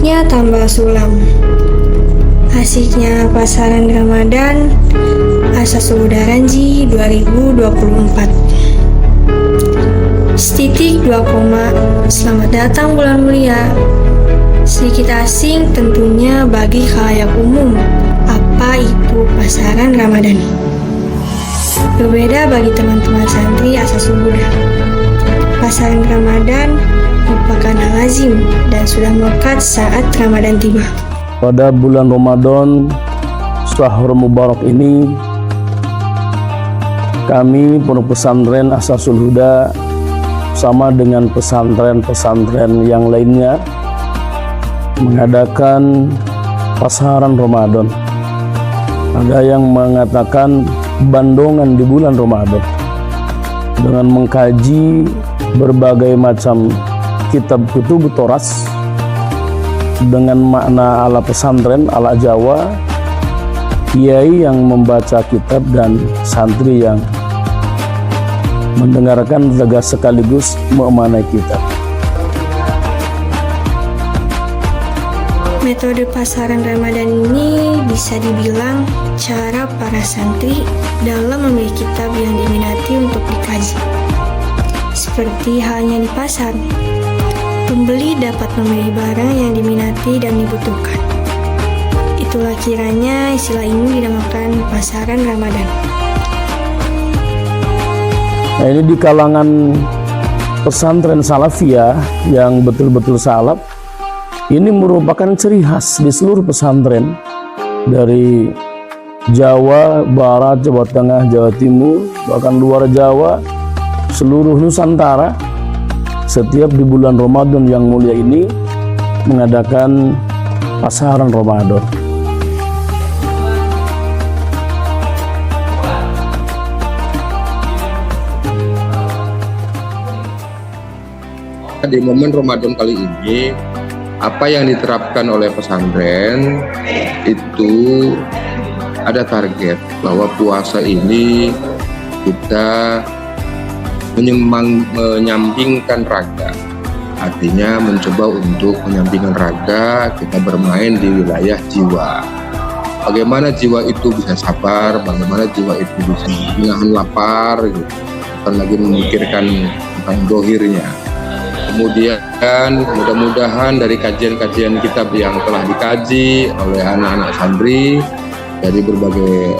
Asiknya tambah sulam. Asiknya pasaran Ramadan Asas Udaranji 2024. Setitik 2 koma. Selamat datang bulan mulia. Sedikit asing tentunya bagi khalayak umum. Apa itu pasaran Ramadan? Berbeda bagi teman-teman santri Asas Buddha. Pasaran Ramadan merupakan hal lazim dan sudah melekat saat Ramadan tiba. Pada bulan Ramadan, Syahrul Mubarak ini, kami Pondok Pesantren Asasul Huda sama dengan pesantren-pesantren yang lainnya mengadakan pasaran Ramadan. Ada yang mengatakan bandongan di bulan Ramadan dengan mengkaji berbagai macam kitab kutub Toras dengan makna ala pesantren, ala Jawa, kiai yang membaca kitab dan santri yang mendengarkan tegas sekaligus memaknai kitab. Metode pasaran Ramadan ini bisa dibilang cara para santri dalam memilih kitab yang diminati untuk dikaji. Seperti halnya di pasar, pembeli dapat memilih barang yang diminati dan dibutuhkan. Itulah kiranya istilah ini dinamakan pasaran Ramadan. Nah, ini di kalangan pesantren Salafiyah yang betul-betul salaf, ini merupakan ciri khas di seluruh pesantren dari Jawa Barat, Jawa Tengah, Jawa Timur, bahkan luar Jawa, seluruh Nusantara. Setiap di bulan Ramadan yang mulia ini mengadakan pasaran Ramadan. Di momen Ramadan kali ini, apa yang diterapkan oleh pesantren itu ada target bahwa puasa ini kita menyampingkan raga, artinya mencoba untuk menyampingkan raga, kita bermain di wilayah jiwa. Bagaimana jiwa itu bisa sabar, bagaimana jiwa itu bisa menahan lapar, gitu. Bukan lagi memikirkan tentang dohirnya. Kemudian mudah-mudahan dari kajian-kajian kitab yang telah dikaji oleh anak-anak santri dari berbagai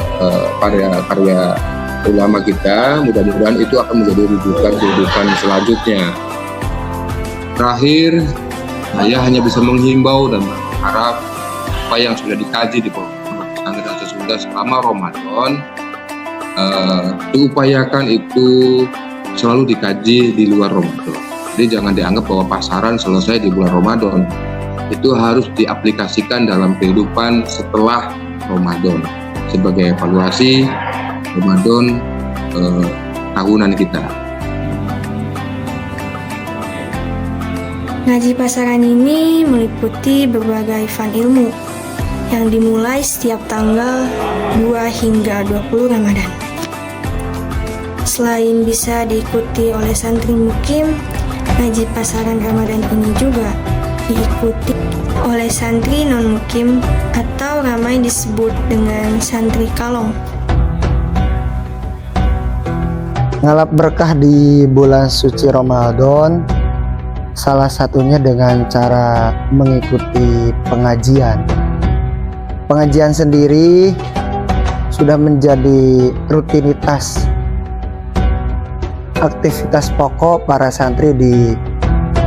karya ulama kita, mudah-mudahan itu akan menjadi rujukan selanjutnya. Terakhir, saya hanya bisa menghimbau dan berharap apa yang sudah dikaji di Pondok Pesantren Asasul Huda selama Ramadan diupayakan itu selalu dikaji di luar Ramadan. Jadi jangan dianggap bahwa pasaran selesai di bulan Ramadan. Itu harus diaplikasikan dalam kehidupan setelah Ramadan sebagai evaluasi Ramadan tahunan kita. Ngaji pasaran ini meliputi berbagai fan ilmu yang dimulai setiap tanggal 2 hingga 20 Ramadan. Selain bisa diikuti oleh santri mukim, ngaji pasaran Ramadan ini juga diikuti oleh santri non-mukim atau ramai disebut dengan santri kalong. Ngalap berkah di bulan suci Ramadan salah satunya dengan cara mengikuti pengajian. Pengajian sendiri sudah menjadi rutinitas aktivitas pokok para santri di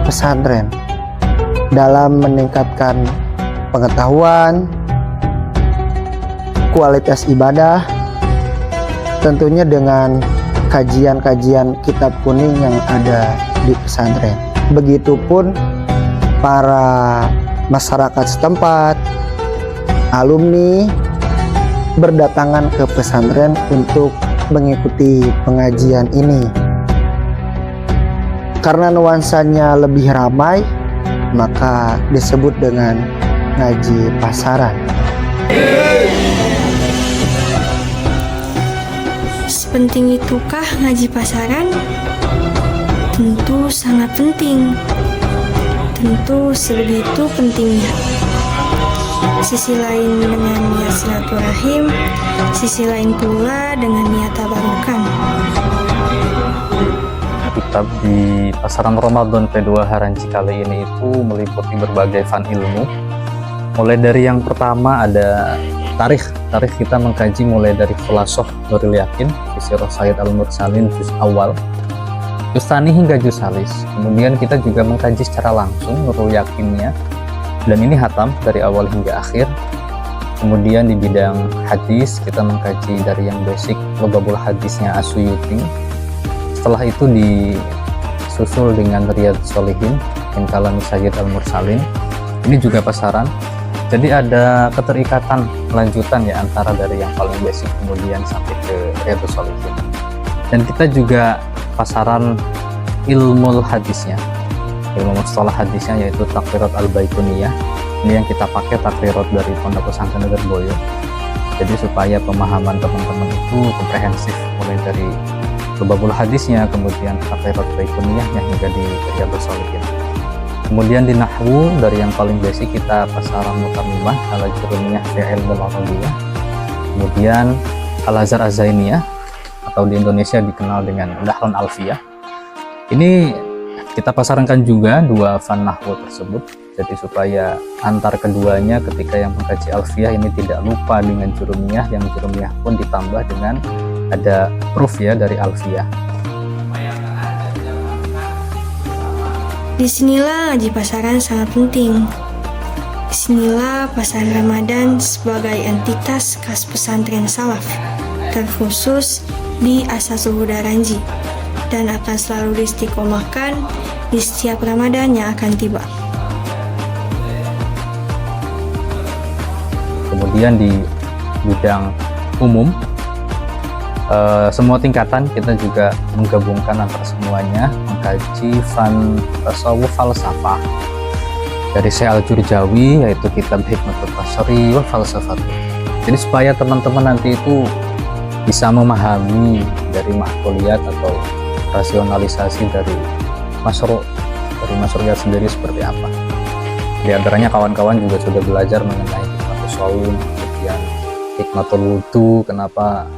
pesantren dalam meningkatkan pengetahuan, kualitas ibadah, tentunya dengan kajian-kajian kitab kuning yang ada di pesantren. Begitupun para masyarakat setempat, alumni berdatangan ke pesantren untuk mengikuti pengajian ini. Karena nuansanya lebih ramai, maka disebut dengan ngaji pasaran. Sepenting itukah ngaji pasaran? Tentu sangat penting. tentu sebegitu pentingnya. Sisi lain dengan niat silaturahim, sisi lain pula dengan niat tabarukan. Kitab di pasaran Ramadan P2 Haranci kali ini itu meliputi berbagai fan ilmu. Mulai dari yang pertama ada tarikh kita mengkaji mulai dari Khulasoh Nurul Yakin, Sirah Sayyid Al-Mursalin juz awal, juz tsani hingga juz salis. Kemudian kita juga mengkaji secara langsung Nurul Yakinnya, dan ini hatam dari awal hingga akhir. Kemudian di bidang hadis kita mengkaji dari yang basic Lughabul Hadisnya As-Suyuti. Setelah itu disusul dengan Riyadhus Shalihin min Kalami Sayyid Al-Mursalin. Ini juga pasaran. Jadi ada keterikatan lanjutan ya antara dari yang paling basic kemudian sampai ke Riyadhus Shalihin. Dan kita juga pasaran ilmu hadisnya, ilmu mustalah hadisnya, yaitu Takrirat Al-Baikuniyah. Ini yang kita pakai takrirat dari Pondok Pesantren Lirboyo. Jadi supaya pemahaman teman-teman itu komprehensif, mulai dari Lughabul Hadisnya, kemudian Takrirat Baikuniyahnya hingga di Riyadhus Shalihin. Kemudian di nahwu dari yang paling basic kita pasaran mutamimah ala jurumiyah fi ilmul arabiyah. Kemudian Al-Azhar Az-Zainiyah atau di Indonesia dikenal dengan Dahrun Alfiyah. Ini kita pasarankan juga dua fan nahwu tersebut. Jadi supaya antar keduanya ketika yang mengkaji Alfiyah ini tidak lupa dengan jurumiyah, yang jurumiyah pun ditambah dengan ada proof ya dari Alfiyah. Disinilah ngaji pasaran sangat penting. Disinilah pasaran Ramadan sebagai entitas khas pesantren salaf, terkhusus di Asasul Huda Ranji, dan akan selalu diistiqomahkan di setiap Ramadan yang akan tiba. Kemudian di bidang umum, semua tingkatan kita juga menggabungkan antara semuanya, mengkaji fan tasawuf falsafah dari Syekh Al-Jurjawi, yaitu kitab Hikmatut Tasyri wal Falsafah. Jadi supaya teman-teman nanti itu bisa memahami dari makuliyat atau rasionalisasi dari masyru'iyat sendiri seperti apa. Di antaranya kawan-kawan juga sudah belajar mengenai hikmatul shaum, kemudian hikmatul wudu, kenapa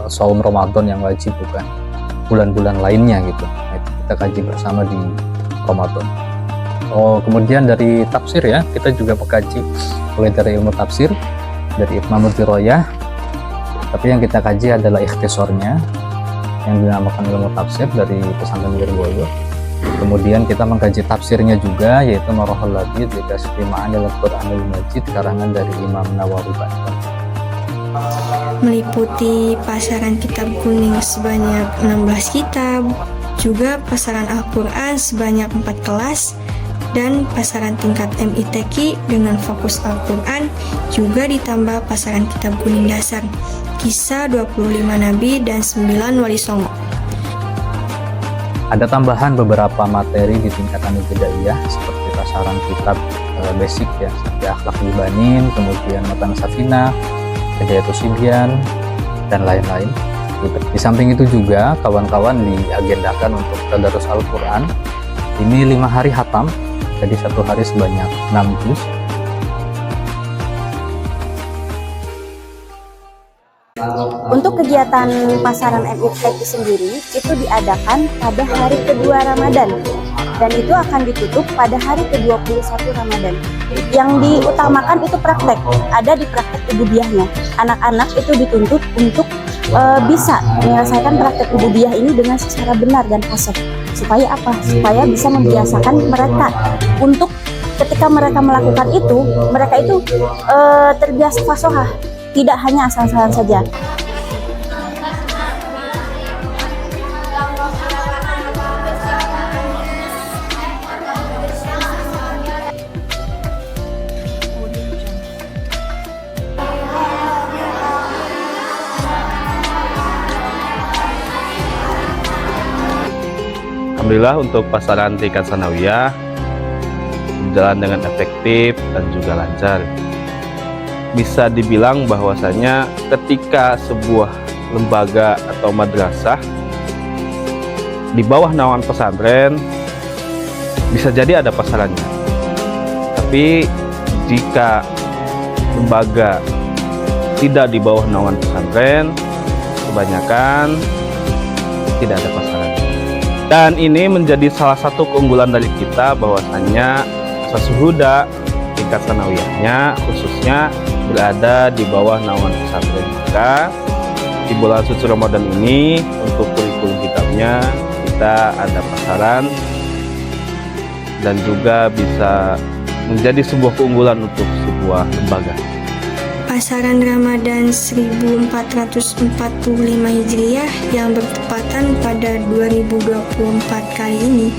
saum Ramadan yang wajib bukan bulan-bulan lainnya gitu. Nah, itu kita kaji bersama di Ramadan. Kemudian dari tafsir ya, kita juga mengkaji mulai dari ilmu tafsir dari Ibnu Diroyah, tapi yang kita kaji adalah ikhtisornya yang dinamakan ilmu tafsir dari Pesantren Lirboyo. Kemudian kita mengkaji tafsirnya juga, yaitu Marahul Labid li Kasfi Ma'anil Qur'anil Majid karangan dari Imam Nawawi Banten. Meliputi pasaran kitab kuning sebanyak 16 kitab, juga pasaran Al-Quran sebanyak 4 kelas, dan pasaran tingkat MITQ dengan fokus Al-Quran, juga ditambah pasaran kitab kuning dasar, kisah 25 Nabi dan 9 Wali Songo. Ada tambahan beberapa materi di tingkatan ibtidaiyah seperti pasaran kitab basic ya, seperti Akhlak Libanin, kemudian Matan Safina, Hidayatus Sibyan, dan lain-lain. Di samping itu juga kawan-kawan diagendakan untuk tadarus Al-Quran. Ini 5 hari hatam, jadi 1 hari sebanyak 6 juz. Untuk kegiatan pasaran MITQ sendiri itu diadakan pada hari kedua Ramadan, dan itu akan ditutup pada hari ke-21 Ramadan. Yang diutamakan itu praktek, ada di praktek ubudiyahnya. Anak-anak itu dituntut untuk bisa menyelesaikan praktek ubudiyah ini dengan secara benar dan fasih. Supaya apa? Supaya bisa membiasakan mereka untuk ketika mereka melakukan itu, mereka itu terbiasa fasohah, tidak hanya asal-asalan saja. Alhamdulillah untuk pasaran tingkat sanawiyah berjalan dengan efektif dan juga lancar. Bisa dibilang bahwasanya ketika sebuah lembaga atau madrasah di bawah naungan pesantren bisa jadi ada pasarannya. Tapi jika lembaga tidak di bawah naungan pesantren, kebanyakan tidak ada pasaran. Dan ini menjadi salah satu keunggulan dari kita, bahwasannya Asasul Huda tingkat sanawiyahnya khususnya berada di bawah naungan pesantren. Maka di bulan suci Ramadan ini untuk kurikulum kitabnya kita ada pasaran, dan juga bisa menjadi sebuah keunggulan untuk sebuah lembaga. Pasaran Ramadan 1445 Hijriah yang bertepatan pada 2024 kali ini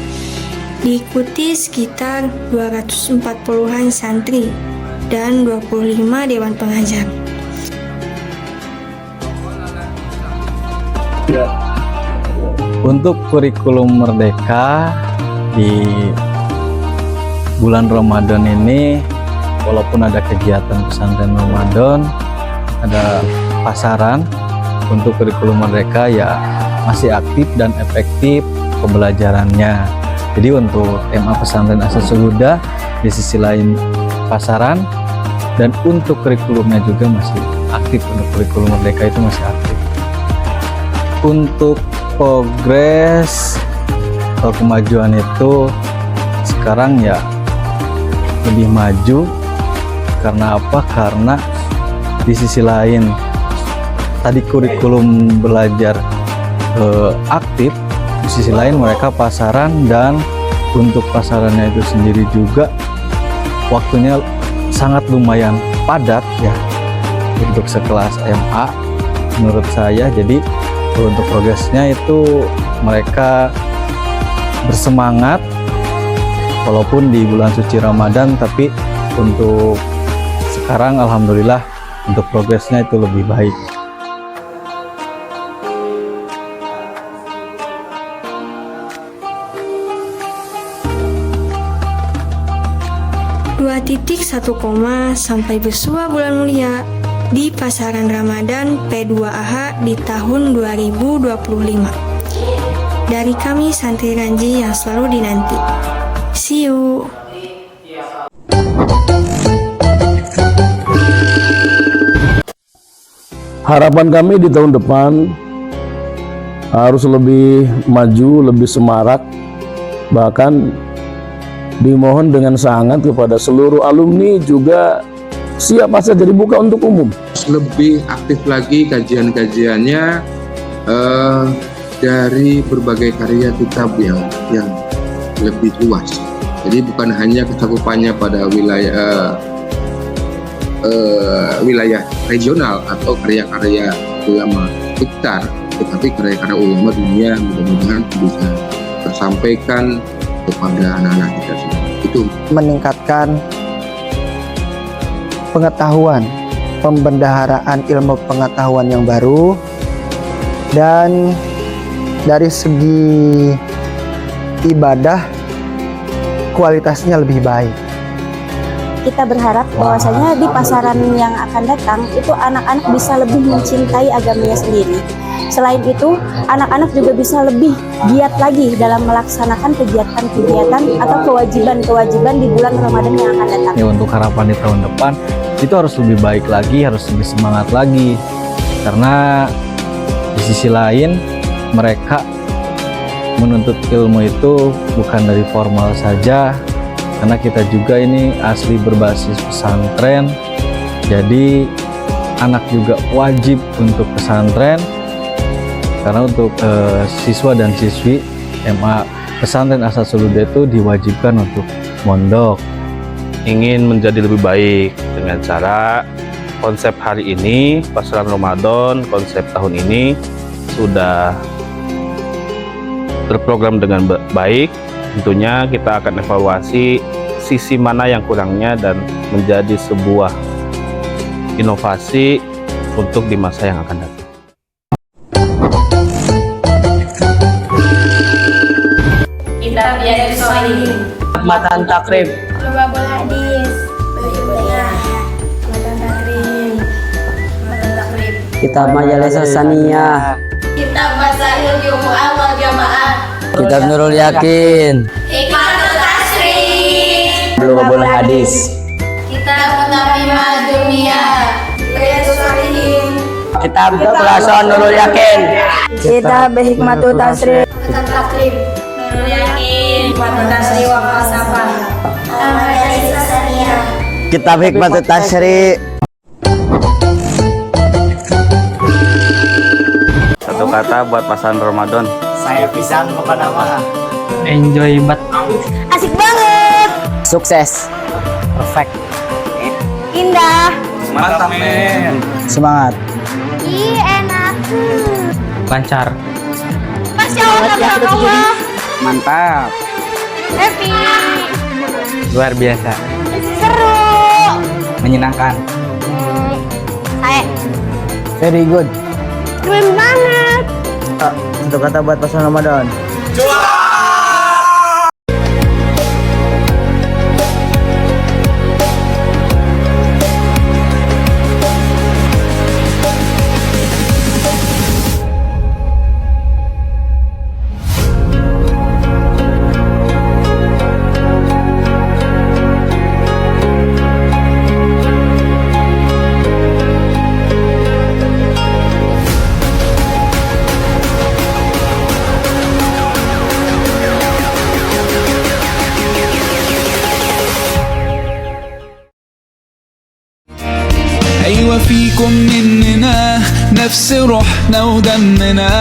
diikuti sekitar 240-an santri dan 25 dewan pengajar. Untuk kurikulum merdeka di bulan Ramadan ini, walaupun ada kegiatan pesantren Ramadan, ada pasaran, untuk kurikulum merdeka ya masih aktif dan efektif pembelajarannya. Jadi untuk MA Pesantren Asasul Huda di sisi lain pasaran, dan untuk kurikulumnya juga masih aktif. Untuk kurikulum merdeka itu masih aktif. Untuk progres atau kemajuan itu sekarang ya lebih maju. Karena apa? Karena di sisi lain tadi kurikulum belajar aktif, di sisi lain mereka pasaran, dan untuk pasarannya itu sendiri juga waktunya sangat lumayan padat ya untuk sekelas MA menurut saya. Jadi untuk progresnya itu mereka bersemangat walaupun di bulan suci Ramadan, tapi untuk sekarang alhamdulillah untuk progresnya itu lebih baik. Sampai bersua bulan mulia di pasaran Ramadan P2AH di tahun 2025. Dari kami santri Ranji yang selalu dinanti. See you. Harapan kami di tahun depan harus lebih maju, lebih semarak, bahkan dimohon dengan sangat kepada seluruh alumni juga siap saja dibuka untuk umum. Lebih aktif lagi kajian-kajiannya dari berbagai karya kitab yang lebih luas. Jadi bukan hanya kecakupannya pada wilayah regional atau karya-karya ulama sekitar, tetapi karya-karya ulama dunia mudah-mudahan bisa tersampaikan kepada anak-anak kita semua. Itu meningkatkan pengetahuan, pembendaharaan ilmu pengetahuan yang baru, dan dari segi ibadah kualitasnya lebih baik. Kita berharap bahwasanya di pasaran yang akan datang itu anak-anak bisa lebih mencintai agamanya sendiri. Selain itu, anak-anak juga bisa lebih giat lagi dalam melaksanakan kegiatan-kegiatan atau kewajiban-kewajiban di bulan Ramadan yang akan datang. Ya, untuk harapan di tahun depan itu harus lebih baik lagi, harus lebih semangat lagi. Karena di sisi lain mereka menuntut ilmu itu bukan dari formal saja, karena kita juga ini asli berbasis pesantren. Jadi anak juga wajib untuk pesantren. Karena untuk siswa dan siswi MA Pesantren Asasul Huda itu diwajibkan untuk mondok. Ingin menjadi lebih baik dengan cara konsep hari ini, pasaran Ramadan, konsep tahun ini sudah terprogram dengan baik. Tentunya kita akan evaluasi sisi mana yang kurangnya dan menjadi sebuah inovasi untuk di masa yang akan datang. Kitab Riyadhus Shalihin, Matan Takrib, Lubabul Hadis, Matan Takrib, Kitab Majalis Saniyah, Kitab Masail Jumu'ah wal Jamaah, Kitab Nurul Yakin, Hikmatul Rubul Hadis. Kitab Nabiyah Dunia. Riyadhus Shalihin. Kitab Ikhlason Nurul Yakin. Kitab Hikmatul Tasrif. Kitab Takrib. Nurul Yakin. Kitab Tasrif wa Falsafah. Al-Madaris As-Saniyah. Kitab Hikmatul Tasrif. Satu kata buat pasaran Ramadan. Saya pisang bukan apa. Enjoy banget. Asik banget. Sukses. Perfect. Indah. Mantap, men. Semangat. Ih, enak. Lancar. Masya Allah. Mantap. Happy. Luar biasa. Seru. Menyenangkan. Saya. Very good. Keren banget. Satu kata buat pasangan Ramadan. أيوة فيكم مننا نفس روحنا ودمنا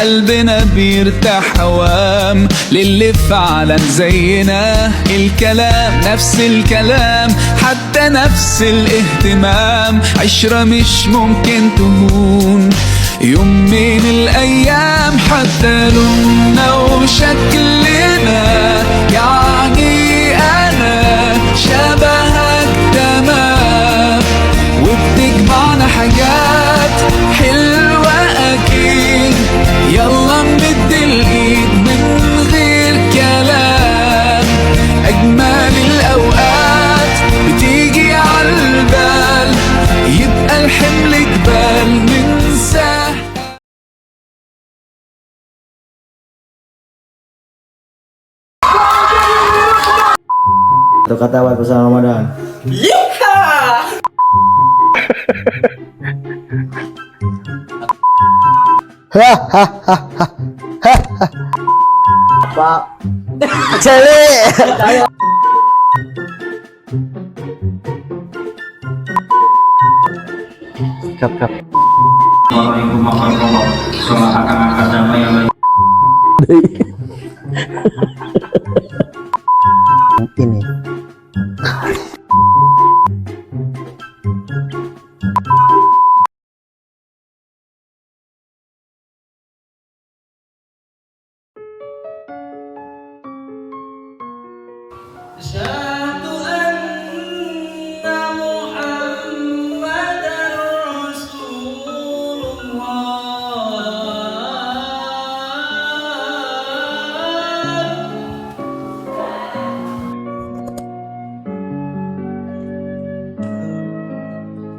قلبنا بيرتاح هوام للي فعلا زينا الكلام نفس الكلام حتى نفس الاهتمام عشرة مش ممكن تهون يوم من الأيام حتى لوننا وشكلنا يعني أنا شبهك تمام وبتجمعنا حاجات حلوة أكيد يلا نمد الإيد من غير كلام أجمل الأوقات بتيجي عالبال يبقى الحمل جبال ننساه. Satu kata buat pasangan Ramadan. Pak Celi. Kap. Ini.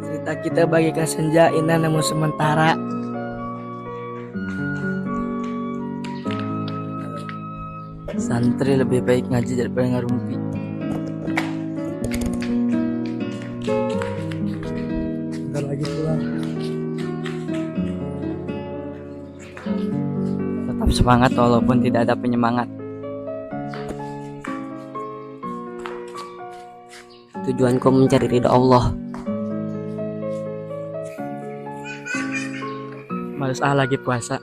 Cerita kita bagaikan senja indah namun sementara. Santri lebih baik ngaji daripada ngarumpi. Bentar lagi pulang. Tetap semangat walaupun tidak ada penyemangat. Tujuanku mencari ridha Allah. Males lagi puasa.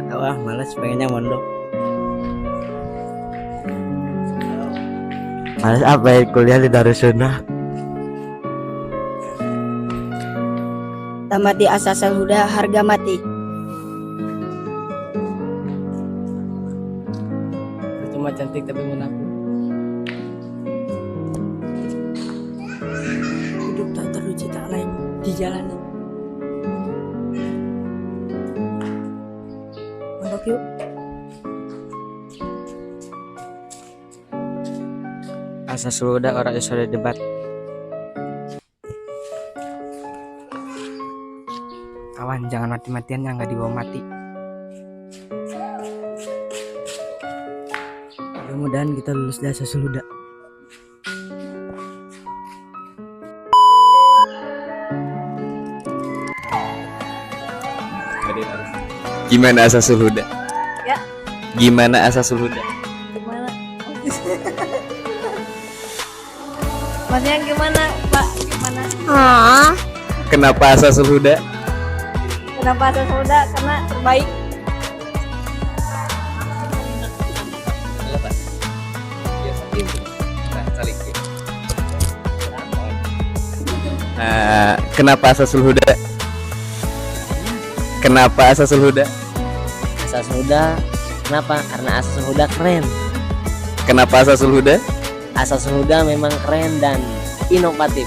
Atau males pengennya mondok. Males apa kuliah di Darussunnah. Tamat di Asasal Huda harga mati. Cuma cantik tapi munafik. Hidup tak teruji tak lain dijalani. Mondok yuk. Asasal Huda orang sudah debat. Kawan jangan mati-matian yang nggak dibawa mati. Mudah-mudahan kita lulus dari Asasul Huda. Gimana Asasul Huda? Ya. Gimana Asasul Huda? Gimana? Maksudnya gimana, Pak? Gimana? Kenapa Asasul Huda? Kenapa Asasul Huda? Karena terbaik. Kenapa Asasul Huda? Kenapa Asasul Huda? Asasul Huda, kenapa? Karena Asasul Huda keren. Kenapa Asasul Huda? Asasul Huda memang keren dan inovatif.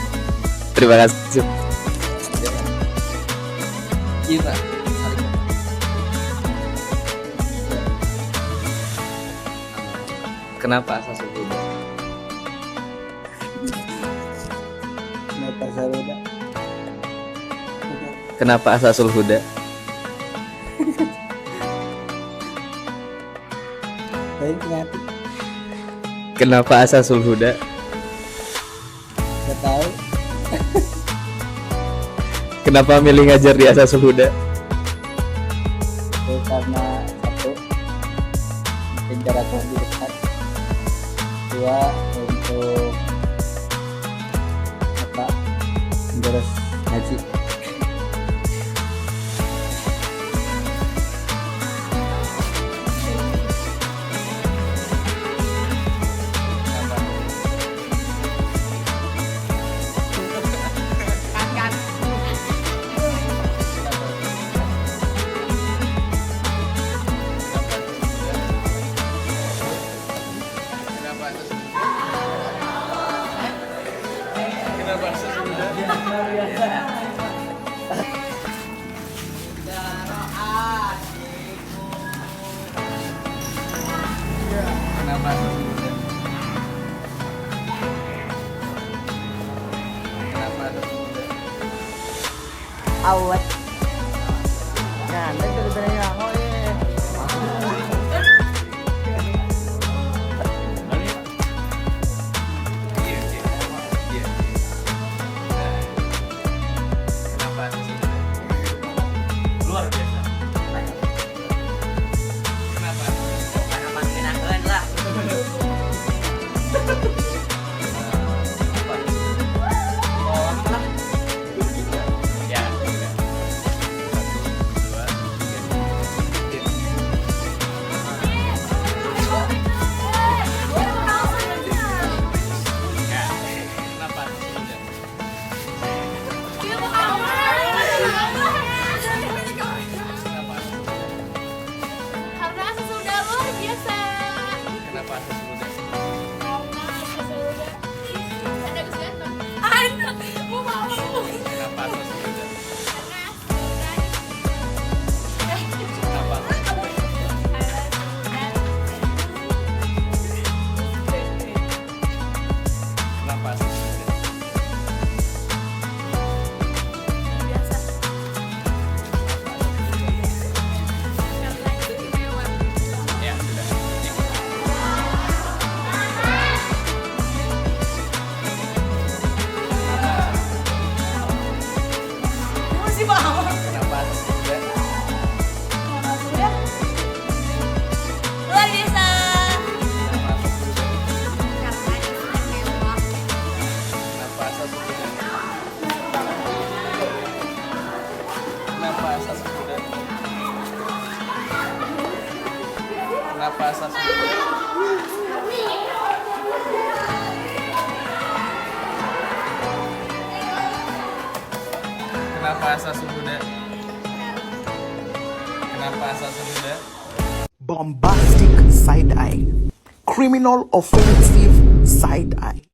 Terima kasih. Iya. Kenapa Asasul Huda? Kenapa Asasul Huda? Kenapa Asasul Huda? Kenapa Asasul Huda? Gak tahu. Kenapa milih ngajar di Asasul Huda? Karena satu, mungkin jarak lebih dekat. Dua, untuk terus haji. Awet. Nah, nanti berbeda oh iya. Luar biasa. Kenapa? Karena menyenangkan lah. Ya, sudah. 'Kenapa Bombastic side eye. Criminal offensive side eye.